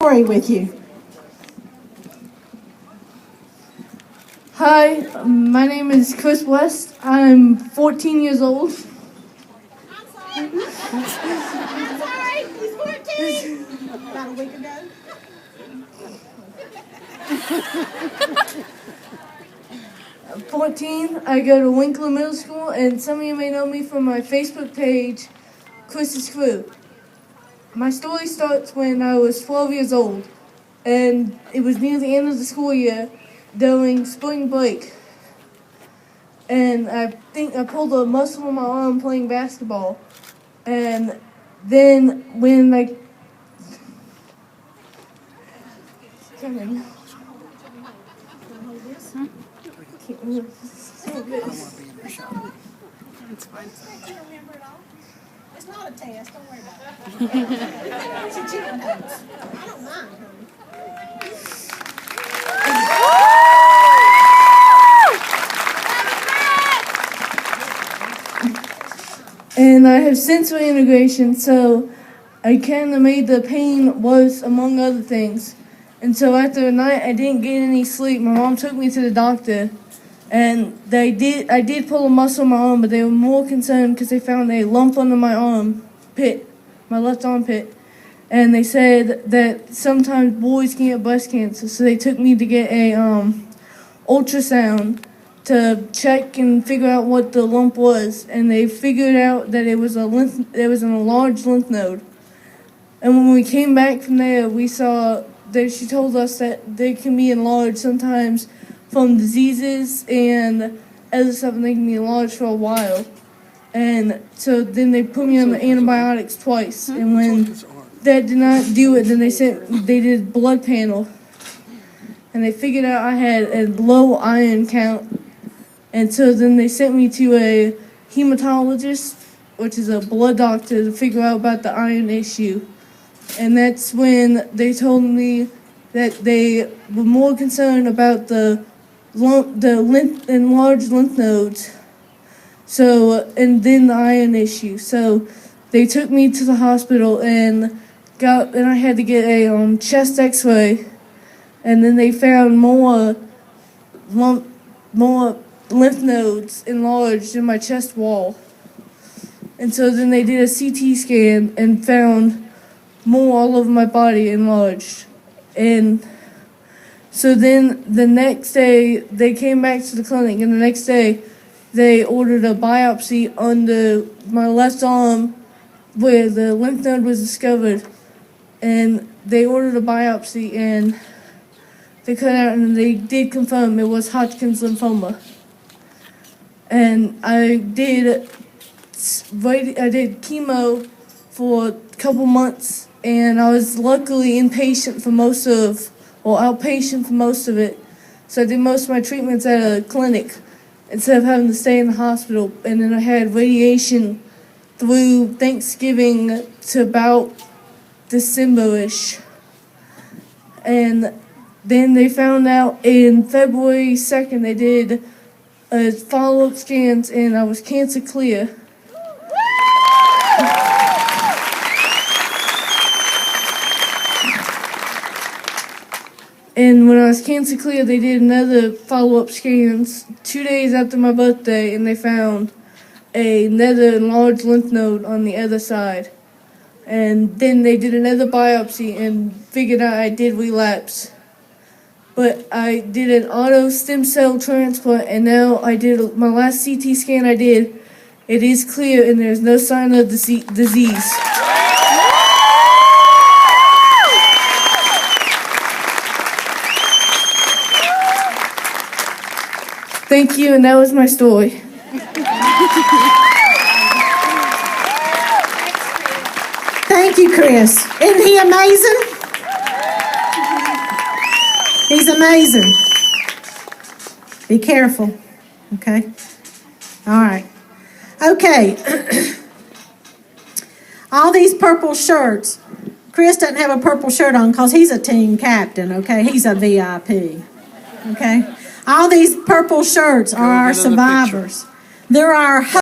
story with you. Hi, my name is Chris West. I'm 14 years old. I'm sorry, he's 14. About a week ago. I'm 14. I go to Winkler Middle School, and some of you may know me from my Facebook page, Chris's Crew. My story starts when I was 12 years old, and it was near the end of the school year during spring break. And I think I pulled a muscle in my arm playing basketball. And then when I... Come in. It's fine. You remember it all? It's not a test, don't worry about it. It's a chicken nose. I don't mind, honey. And I have sensory integration, so I kind of made the pain worse, among other things. And so after the night, I didn't get any sleep. My mom took me to the doctor, and I did pull a muscle in my arm, but they were more concerned because they found a lump under my armpit, my left armpit. And they said that sometimes boys can get breast cancer, so they took me to get a ultrasound to check and figure out what the lump was, and they figured out that it was an enlarged lymph node. And when we came back from there, we saw that she told us that they can be enlarged sometimes from diseases and other stuff, and they can be enlarged for a while. And so then they put me on the antibiotics twice, and when that did not do it, then they did a blood panel, and they figured out I had a low iron count. And so then they sent me to a hematologist, which is a blood doctor, to figure out about the iron issue. And that's when they told me that they were more concerned about the enlarged lymph nodes. So, and then the iron issue. So they took me to the hospital and I had to get a chest X-ray. And then they found more lymph nodes enlarged in my chest wall. And so then they did a CT scan and found more all over my body enlarged. And so then the next day they came back to the clinic, and the next day they ordered a biopsy under my left arm where the lymph node was discovered. And they ordered a biopsy, and they cut out, and they did confirm it was Hodgkin's lymphoma. And I did chemo for a couple months, and I was luckily outpatient for most of it. So I did most of my treatments at a clinic instead of having to stay in the hospital. And then I had radiation through Thanksgiving to about December-ish. And then they found out in February 2nd, they did follow-up scans, and I was cancer clear. And when I was cancer clear, they did another follow-up scans 2 days after my birthday, and they found another enlarged lymph node on the other side. And then they did another biopsy and figured out I did relapse. But I did an auto stem cell transplant, and now I did my last CT scan I did. It is clear, and there's no sign of disease. Thank you, and that was my story. Thank you, Chris. Isn't he amazing? He's amazing. Be careful, okay? All right. Okay. All these purple shirts. Chris doesn't have a purple shirt on because he's a team captain, okay? He's a VIP, okay? All these purple shirts are our survivors. They're our